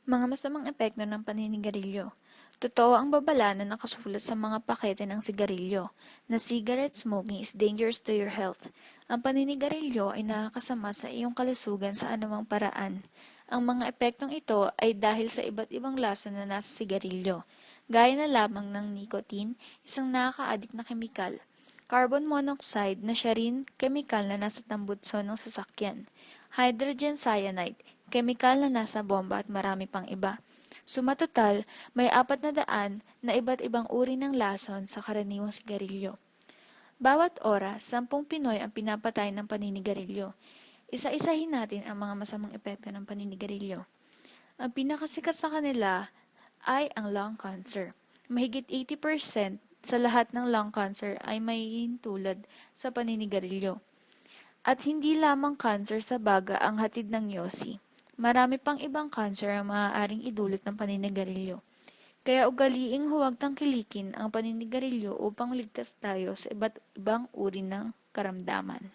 Mga masamang epekto ng paninigarilyo. Totoo ang babala na nakasulat sa mga pakete ng sigarilyo, na cigarette smoking is dangerous to your health. Ang paninigarilyo ay nakakasama sa iyong kalusugan sa anumang paraan. Ang mga epektong ito ay dahil sa iba't ibang lason na nasa sigarilyo, gaya na lamang ng nicotine, isang nakaka-addict na kemikal, carbon monoxide na siya rin kemikal na nasa tambutso ng sasakyan, hydrogen cyanide, kemikal na nasa bomba at marami pang iba. Sumatotal, may 400 na iba't ibang uri ng lason sa karaniwang sigarilyo. Bawat oras, 10 Pinoy ang pinapatay ng paninigarilyo. Isa-isahin natin ang mga masamang epekto ng paninigarilyo. Ang pinakasikat sa kanila ay ang lung cancer. Mahigit 80% sa lahat ng lung cancer ay may tulad sa paninigarilyo. At hindi lamang cancer sa baga ang hatid ng yosi. Marami pang ibang cancer ang maaaring idulot ng paninigarilyo. Kaya ugaliing huwag tangkilikin ang paninigarilyo upang ligtas tayo sa iba't ibang uri ng karamdaman.